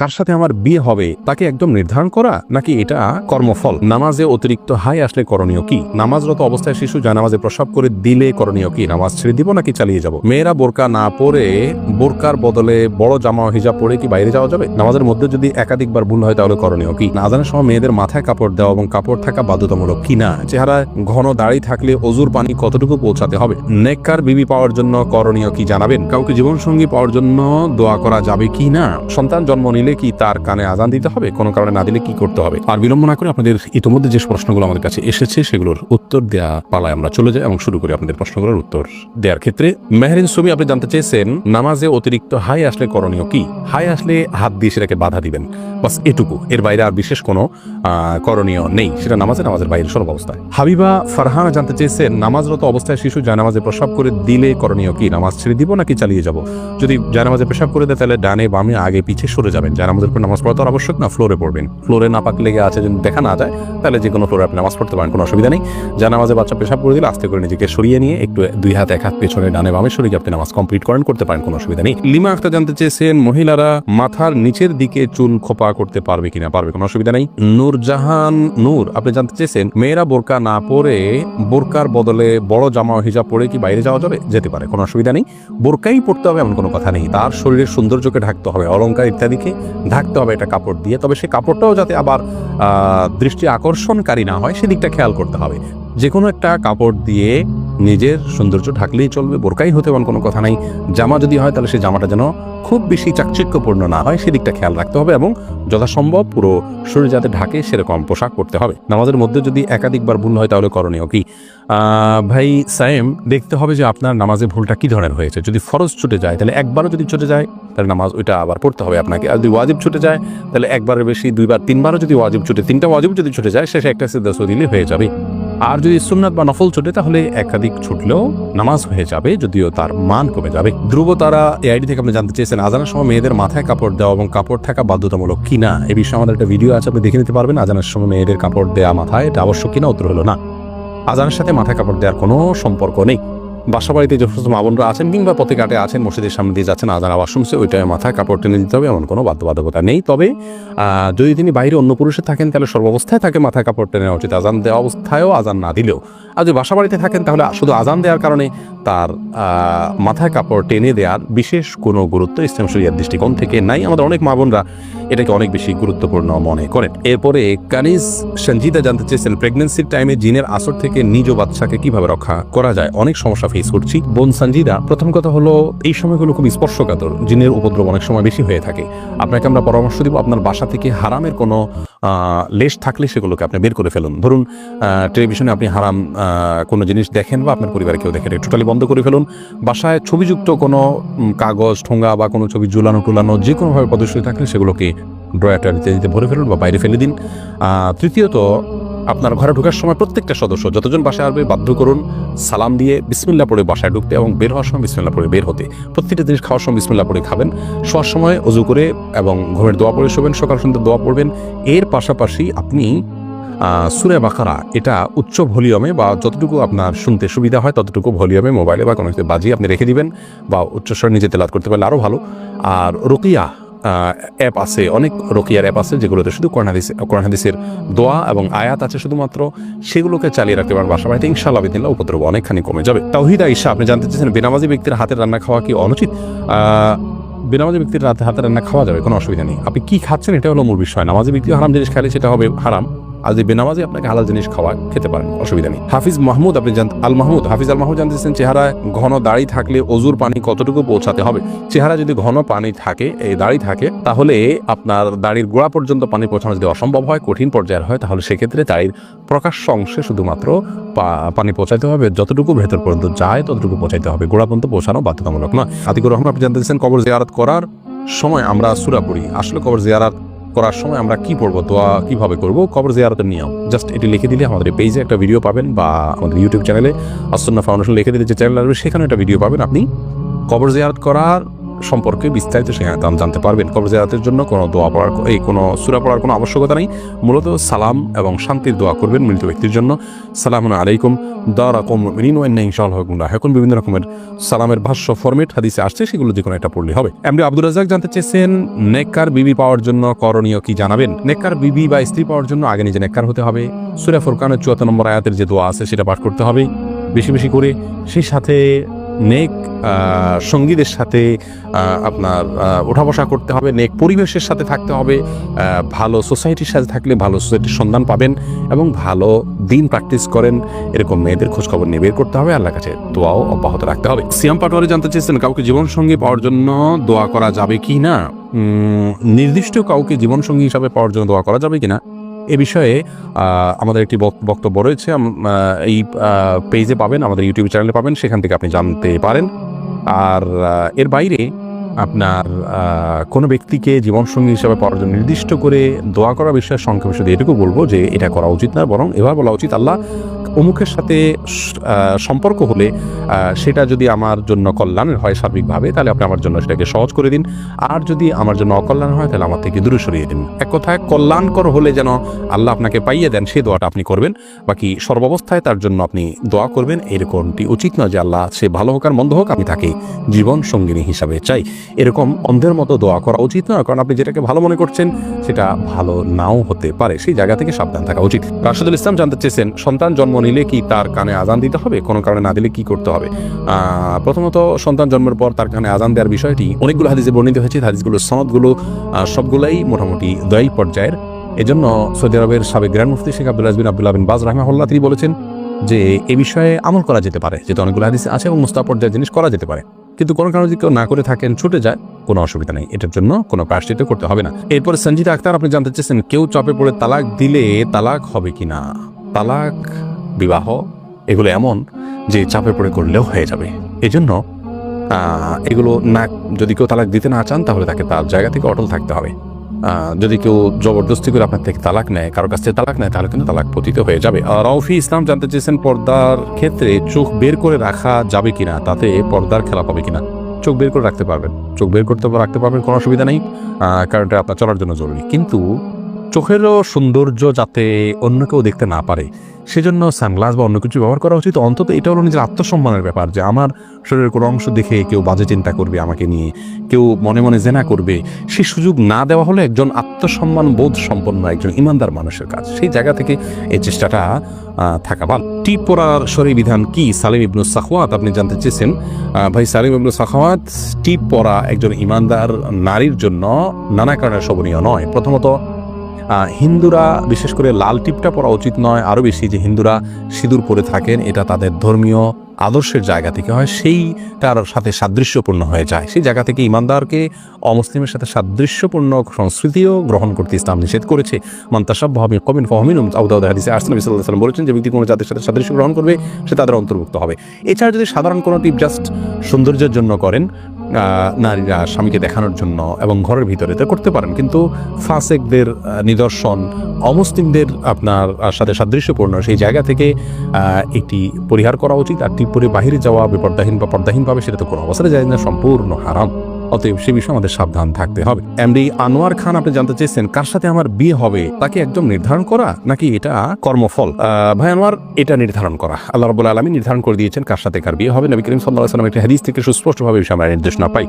কার সাথে আমার বিয়ে হবে তাকে একদম নির্ধারণ করা, নাকি এটা কর্মফল? নামাজে অতিরিক্ত হাই আসলে করণীয় কি? নামাজরত অবস্থায় শিশু জানামাজে প্রস্রাব করে দিলে করণীয় কি? নামাজ ছেড়ে দিব নাকি চালিয়ে যাব? মেয়েরা বোরকা না পরে বোরকার বদলে বড় জামা হিজাব পরে কি বাইরে যাওয়া যাবে? নামাজের মধ্যে যদি একাধিকবার ভুল হয় তাহলে করণীয় কি? আজানের সময় মেয়েদের মাথায় কাপড় দেওয়া এবং কাপড় থাকা বাধ্যতামূলক কিনা? চেহারা ঘন দাড়ি থাকলে অজুর পানি কতটুকু পৌঁছাতে হবে? নেককার বিবি পাওয়ার জন্য করণীয় কি জানাবেন? কাউকে জীবনসঙ্গী পাওয়ার জন্য দোয়া করা যাবে কি না? সন্তান জন্ম নিলে কি তার কানে আজান দিতে হবে? কোনো কারণে না দিলে কি করতে হবে? আর বিলম্ব না করে আপনাদের ইতিমধ্যে যে প্রশ্নগুলো আমাদের কাছে এসেছে সেগুলোর উত্তর দেওয়া পালায় আমরা চলে যাই এবং শুরু করি আপনাদের প্রশ্নগুলোর উত্তর দেওয়ার ক্ষেত্রে। মেহরিন সুমি আপনি জানতে চেয়েছেন নামাজে অতিরিক্ত হাই আসলে করণীয় কি? হাই আসলে হাত দিয়ে সেটাকে বাধা দিবেন, বাস এটুকু, এর বাইরে আর বিশেষ কোনো করণীয় নেই। সেটা নামাজের বাইরে সর্ব অবস্থায়। হাবিবা ফারহানা জানতে চেয়েছেন নামাজরত অবস্থায় শিশু জানামাজে প্রস্রাব করে দিলে করণীয় কি? নামাজ ছেড়ে দিব নাকি চালিয়ে যাব? যদি জানামাজে পেশাব করে দেয় তাহলে ডানে বামে আগে পিছিয়ে সরে যাবেন। জানামাজের পর নামাজ পড়া তো আবশ্যক না, ফ্লোরে পড়বেন। ফ্লোরে না পাক লেগে আছে যদি দেখা না যায় তাহলে যে কোনো ফ্লোরে আপনি নামাজ পড়তে পারেন, কোনো অসুবিধা নেই। জানামাজে বাচ্চা পেশাব করে দিলে আস্তে করে নিজেকে সরিয়ে নিয়ে একটু দুই হাত এক হাত পেছনে ডানে বামে সরিয়ে আপনি নামাজ কমপ্লিট করতে পারেন, কোনো অসুবিধা নেই। লিমা আক্তার জানতে চেয়েছেন মহিলারা মাথার নিচের দিকে চুল খোপা করতে পারবে কিনা? পারবে, কোনো অসুবিধা নেই। নূরজাহান নূর আপনি জানতে চেয়েছেন মেয়েরা বোরকা না পরে বোরকার বদলে বড় জামা হিজাব পরে কি বাইরে যাওয়া যাবে? যেতে পারে, কোনো অসুবিধা নেই। বোরকাই পড়তে হবে এমন কোনো কথা নেই। তার শরীরের সৌন্দর্যকে ঢাকতে হবে, অলংকার ইত্যাদিকে ঢাকতে হবে এটা কাপড় দিয়ে, তবে সেই কাপড়টাও যাতে আবার দৃষ্টি আকর্ষণকারী না হয় সেদিকটা খেয়াল করতে হবে। যে কোনো একটা কাপড় দিয়ে নিজের সৌন্দর্য ঢাকলেই চলবে, বোরকাই হতে এমন কোনো কথা নাই। জামা যদি হয় তাহলে সেই জামাটা যেন খুব বেশি চাকচিক্যপূর্ণ না হয় সেদিকটা খেয়াল রাখতে হবে এবং যথাসম্ভব পুরো শরীর যাতে ঢাকে সেরকম পোশাক পরতে হবে। নামাজের মধ্যে যদি একাধিকবার ভুল হয় তাহলে করণীয় কি? ভাই সায়েম, দেখতে হবে যে আপনার নামাজে ভুলটা কি ধরনের হয়েছে। যদি ফরজ ছুটে যায় তাহলে একবারও যদি ছুটে যায় তাহলে নামাজ ওইটা আবার পড়তে হবে আপনাকে। আর যদি ওয়াজিব ছুটে যায় তাহলে একবারের বেশি দুইবার তিনবারও যদি ওয়াজিব ছুটে, তিনটা ওয়াজিব যদি ছুটে যায় শেষে একটা সিজদা দিলে হয়ে যাবে। আর যদি সুন্নাত বা নফল ছুটে তাহলে একাধিক ছুটলেও নামাজ হয়ে যাবে, যদিও তার মান কমে যাবে। ধ্রুব তারা এআইডি থেকে আপনি জানতে চেয়েছেন আজানের সময় মেয়েদের মাথায় কাপড় দেওয়া এবং কাপড় থাকা বাধ্যতামূলক কিনা? এ বিষয়ে আমাদের একটা ভিডিও আছে, আপনি দেখে নিতে পারবেন। আজানের সময় মেয়েদের কাপড় দেওয়া মাথায় এটা আবশ্যক কিনা? উত্তর হলো না। আজানের সাথে মাথায় কাপড় দেওয়ার কোনো সম্পর্ক নেই। বাসা বাড়িতে যে সমস্ত মা বোনরা আছেন কিংবা পথে ঘাটে আছেন, মসজিদের সামনে দিয়ে যাচ্ছেন, আজান আওয়াজ শুনছে, ওইটাই মাথায় কাপড় টেনে দিতে হবে, এমন কোনো বাধ্যবাধকতা নেই। তবে যদি তিনি বাইরে অন্য পুরুষে থাকেন তাহলে সর্বাবস্থায় তাকে মাথায় কাপড় টেনে নেওয়া উচিত, আজান দেওয়া অবস্থায়ও আজান না দিলেও। আর যদি বাসা বাড়িতে থাকেন তাহলে শুধু আজান দেওয়ার কারণে তার মাথায় কাপড় টেনে দেওয়ার বিশেষ কোনো গুরুত্ব ইসলাম শরিয়ার দৃষ্টিকোণ থেকে নাই। আমাদের অনেক মা বোনরা এটাকে অনেক বেশি গুরুত্বপূর্ণ মনে করেন। এরপরে কানিজ সঞ্জিদা জানতে চেয়েছেন প্রেগনেন্সির টাইমে জিনের আসর থেকে নিজ বাচ্চাকে কিভাবে রক্ষা করা যায়? অনেক সমস্যা ফেস করছি বোন সঞ্জিদা। প্রথম কথা হলো এই সময়গুলো খুব স্পর্শকাতর, জিনের উপদ্রব অনেক সময় বেশি হয়ে থাকে। আপনাকে আমরা পরামর্শ দিব আপনার বাসা থেকে হারামের কোনো লেশ থাকলে সেগুলোকে আপনি বের করে ফেলুন। ধরুন টেলিভিশনে আপনি হারাম কোনো জিনিস দেখেন বা আপনার পরিবারে কেউ দেখেন, টোটালি বন্ধ করে ফেলুন। বাসায় ছবিযুক্ত কোনো কাগজ ঠোঙ্গা বা কোনো ছবি ঝুলানো টুলানো যে কোনোভাবে প্রদর্শিত থাকলে সেগুলোকে ড্রয়ার ইত্যাদিতে ভরে ফেলুন বা বাইরে ফেলে দিন। তৃতীয়ত, আপনার ঘরে ঢোকার সময় প্রত্যেকটা সদস্য যতজন বাসায় আসবে বাধ্য করুন সালাম দিয়ে বিসমিল্লাহ পড়ে বাসায় ঢুকতে এবং বের হওয়ার সময় বিসমিল্লাহ পড়ে বের হতে। প্রত্যেকটা জিনিস খাওয়ার সময় বিসমিল্লাহ পড়ে খাবেন, শোয়ার সময় ওযু করে এবং ঘুমের দোয়া পড়ে শোবেন, সকাল সন্ধ্যা দোয়া পড়বেন। এর পাশাপাশি আপনি সূরা বাকারা এটা উচ্চ ভলিউমে বা যতটুকু আপনার শুনতে সুবিধা হয় ততটুকু ভলিউমে মোবাইলে বা কোনো কিছু বাজিয়ে আপনি রেখে দিবেন, বা উচ্চস্বরে নিজে তেলাওয়াত করতে পারলে আরও ভালো। আর রুকিয়া অ্যাপ আছে, অনেক রুকিয়ার অ্যাপ আছে যেগুলোতে শুধু কোরআন হাদিসের দোয়া এবং আয়াত আছে শুধুমাত্র, সেগুলোকে চালিয়ে রাখতে পারেন বাসা বাড়িতে, ইনশাআল্লাহ বিদিল্লাহ উপদ্রব অনেকখানি কমে যাবে। তাওহীদ আয়েশা আপনি জানতে চেয়েছেন বেনামাজি ব্যক্তির হাতের রান্না খাওয়া কি অনুচিত? বেনামাজি ব্যক্তির হাতে রান্না খাওয়া যাবে, কোনো অসুবিধা নেই। আপনি কি খাচ্ছেন এটা হলো মূল বিষয়। নামাজি ব্যক্তি হারাম জিনিস খাইলে সেটা হবে হারাম, আর যদি বেনামাজি আপনাকে হালাল জিনিস খাওয়া খেতে পারেন, অসুবিধা নেই। হাফিজ মাহমুদ আপনি হাফিজ আল মাহমুদ জানতেছেন চেহারা ঘন দাড়ি থাকলে অজুর পানি কতটুকু পৌঁছাতে হবে? চেহারা যদি ঘন পানি থাকে, এই দাড়ি থাকে, তাহলে আপনার দাড়ির গোড়া পর্যন্ত পানি পৌঁছানো যদি অসম্ভব হয়, কঠিন পর্যায়ের হয়, তাহলে সেক্ষেত্রে দাড়ির প্রকাশ্য অংশে শুধুমাত্র পানি পৌঁছাইতে হবে, যতটুকু ভেতর পর্যন্ত যায় ততটুকু পৌঁছাইতে হবে, গোড়া পর্যন্ত পৌঁছানো বাধ্যতামূলক নয়। আতিকুর রহমান আপনি জানতেছেন কবর জিয়ারত করার সময় আমরা সূরা পড়ি, আসলে কবর জিয়ারত করার সময় আমরা কি পড়বো, দোয়া কিভাবে করবো, কবর জিয়ারতের নিয়ম জাস্ট এটি লিখে দিলে আমাদের পেজে একটা ভিডিও পাবেন, বা আমাদের ইউটিউব চ্যানেলে আসুন্নাহ ফাউন্ডেশন লিখে দিলে যে চ্যানেল আসবে সেখানে একটা ভিডিও পাবেন। আপনি কবর জিয়ারত করার সম্পর্কে বিস্তারিত সেখানে জানতে পারবেন। কবর জিয়ারতের জন্য কোনো দোয়া পড়ার কোনো সূরা পড়ার কোনো আবশ্যকতা নেই। মূলত সালাম এবং শান্তির দোয়া করবেন মৃত ব্যক্তির জন্য। সালামুন আলাইকুম দারাকুম মুমিনিন ওয়া ইন্না ইনশাআল্লাহ গুমরাহ। এখন বিভিন্ন রকমের সালামের ভাষ্য ফরম্যাট হাদিসে আসছে, সেগুলো যে কোনো একটা পড়লে হবে। এমডি আব্দুর রাজ্জাক জানতে চেয়েছেন নেককার বিবি পাওয়ার জন্য করণীয় কি জানাবেন। নেককার বিবি বা স্ত্রী পাওয়ার জন্য আগে নিজে নেককার হতে হবে। সূরা ফুরকানের ৭৪ নম্বর আয়াতের যে দোয়া আছে সেটা পাঠ করতে হবে বেশি বেশি করে। সেই সাথে নেক সঙ্গীদের সাথে আপনার ওঠা বসা করতে হবে, নেক পরিবেশের সাথে থাকতে হবে। ভালো সোসাইটির সাথে থাকলে ভালো সোসাইটির সন্ধান পাবেন এবং ভালো দিন প্র্যাকটিস করেন এরকম মেয়েদের খোঁজখবর নিয়ে বের করতে হবে। আল্লাহর কাছে দোয়াও অব্যাহত রাখতে হবে। সিয়াম পাটোয়ারি জানতে চেয়েছেন কাউকে জীবনসঙ্গী পাওয়ার জন্য দোয়া করা যাবে কি না। নির্দিষ্ট কাউকে জীবনসঙ্গী হিসাবে পাওয়ার জন্য দোয়া করা যাবে কিনা এ বিষয়ে আমাদের একটি বক্তব্য রয়েছে, এই পেজে পাবেন, আমাদের ইউটিউব চ্যানেলে পাবেন, সেখান থেকে আপনি জানতে পারেন। আর এর বাইরে আপনার কোনো ব্যক্তিকে জীবনসঙ্গী হিসাবে পাওয়ার জন্য নির্দিষ্ট করে দোয়া করার বিষয়ে সংক্ষেপে শুধু এটুকু বলবো যে এটা করা উচিত না, বরং এভাবে বলা উচিত আল্লাহ অমুকের সাথে সম্পর্ক হলে সেটা যদি আমার জন্য কল্যাণের হয় সার্বিকভাবে, তাহলে আপনি আমার জন্য সেটাকে সহজ করে দিন। আর যদি আমার জন্য অকল্যাণ হয় তাহলে আমার থেকে দূরে সরিয়ে দিন। এক কথায় কল্যাণকর হলে যেন আল্লাহ আপনাকে পাইয়ে দেন, সেই দোয়াটা আপনি করবেন। বাকি সর্বাবস্থায় তার জন্য আপনি দোয়া করবেন, এরকমটি উচিত নয় যে আল্লাহ সে ভালো হোক আর মন্দ হোক আমি তাকে জীবন সঙ্গিনী হিসাবে চাই। এরকম অন্ধের মতো দোয়া করা উচিত নয়, কারণ আপনি যেটাকে ভালো মনে করছেন সেটা ভালো নাও হতে পারে। সেই জায়গা থেকে সাবধান থাকা উচিত। রাশেদুল ইসলাম জানতে চেয়েছেন সন্তান জন্ম নিলে কি তার কানে আজান দিতে হবে, কোনো কারণে না দিলে কি করতে হবে। প্রথমত সন্তান জন্মের পর তার কানে আজান দেওয়ার বিষয়টি অনেকগুলো হাদিসে বর্ণিত হয়েছে। হাদিসগুলোর সনদগুলো সবগুলাই মোটামুটি দয়াই পর্যায়ের। এজন্য সৌদি আরবের সাবেক গ্র্যান্ড মুফতি শেখ আব্দুল আজিজ বিন আব্দুল্লাহ বিন বাজ রাহিমাহুল্লাহ তিনি বলেছেন যে এ বিষয়ে আমল করা যেতে পারে, যেহেতু অনেকগুলো হাদিস আছে এবং মুস্তাহাব পর্যায়ের জিনিস করা যেতে পারে। কিন্তু কোনো কারণে যদি কেউ না করে থাকেন, ছুটে যায়, কোনো অসুবিধা নেই, এটার জন্য কোনো প্রায়শ্চিত্ত করতে হবে না। এরপরে সঞ্জিতা আক্তার আপনি জানতে চেয়েছেন কেউ চাপে পড়ে তালাক দিলে তালাক হবে কিনা। তালাক, বিবাহ এগুলো এমন যে চাপে পড়ে করলেও হয়ে যাবে। এজন্য এগুলো না, যদি কেউ তালাক দিতে না চান তাহলে তাকে তার জায়গা থেকে অটল থাকতে হবে। যদি কেউ জবরদস্তি করে আপনার থেকে তালাক নেয়, কারোর কাছ থেকে তালাক নেয়, তাহলে কিন্তু তালাক পতিত হয়ে যাবে। রৌফি ইসলাম জানতে চেয়েছেন পর্দার ক্ষেত্রে চোখ বের করে রাখা যাবে কিনা, তাতে পর্দার খেলা পাবে কিনা। চোখ বের করে রাখতে পারবেন, চোখ বের করতে রাখতে পারবেন, কোনো অসুবিধা নেই, কারণ এটা আপনার চলার জন্য জরুরি। কিন্তু চোখেরও সৌন্দর্য যাতে অন্য কেউ দেখতে না পারে সেজন্য সানগ্লাস বা অন্য কিছু ব্যবহার করা উচিত। অন্তত এটা হলো নিজের আত্মসম্মানের ব্যাপার, যে আমার শরীরের কোনো অংশ দেখে কেউ বাজে চিন্তা করবে আমাকে নিয়ে, কেউ মনে মনে জেনা করবে, সে সুযোগ না দেওয়া হলে একজন আত্মসম্মান বোধ সম্পন্ন একজন ইমানদার মানুষের কাজ। সেই জায়গা থেকে এই চেষ্টাটা থাকা ভালো। টিপ পরার শরীর বিধান কি, সালিম ইবনু সাখওয়াত আপনি জানতে চেয়েছেন। ভাই সালিম ইবনু সাখওয়াত, টিপ পরা একজন ইমানদার নারীর জন্য নানা কারণে শোভনীয় নয়। প্রথমত হিন্দুরা বিশেষ করে লাল টিপটা পরা উচিত নয়, আরও বেশি যে হিন্দুরা সিঁদুর পরে থাকেন এটা তাদের ধর্মীয় আদর্শের জায়গা থেকে হয়, সেইটার সাথে সাদৃশ্যপূর্ণ হয়ে যায়। সেই জায়গা থেকে ইমানদারকে অমুসলিমের সাথে সাদৃশ্যপূর্ণ সংস্কৃতিও গ্রহণ করতে ইসলাম নিষেধ করেছে। মান তাশাব্বাহা বিকওমিন ফাহুয়া মিনহুম, আবু দাউদ হাদিসে আসছে নবী সাল্লাল্লাহু আলাইহি ওয়াসাল্লাম বলেছেন যে ব্যক্তি কোনো জাতির সাথে সাদৃশ্য গ্রহণ করবে সে তাদের অন্তর্ভুক্ত হবে। এছাড়া যদি সাধারণ কোনো টিপ জাস্ট সৌন্দর্যের জন্য করেন, নারীরা স্বামীকে দেখানোর জন্য এবং ঘরের ভিতরে তো করতে পারেন, কিন্তু ফাসেকদের নিদর্শন, অমুসলিমদের আপনার সাথে সাদৃশ্যপূর্ণ সেই জায়গা থেকে একটি পরিহার করা উচিত। আর টিপ পরে বাহিরে যাওয়া বেপর্দাহীন বা পর্দাহীনভাবে সেটা তো কোনো অবস্থায় যায় না, সম্পূর্ণ হারাম। অতএব সে বিষয়ে আমাদের সাবধান থাকতে হবে। এমডি আনোয়ার খান আপনি জানতে চেয়েছেন কার সাথে আমার বিয়ে হবে তাকে একদম নির্ধারণ করা নাকি এটা কর্মফল। ভাই আনোয়ার, এটা নির্ধারণ করা আল্লাহ রাব্বুল আলামিন নির্ধারণ করে দিয়েছেন কার সাথে কার বিয়ে হবে। নবী করিম সাল্লাল্লাহু আলাইহি ওয়াসাল্লাম একটা হাদিস থেকে সুস্পষ্টভাবে বিষয়ে আমরা নির্দেশনা পাই।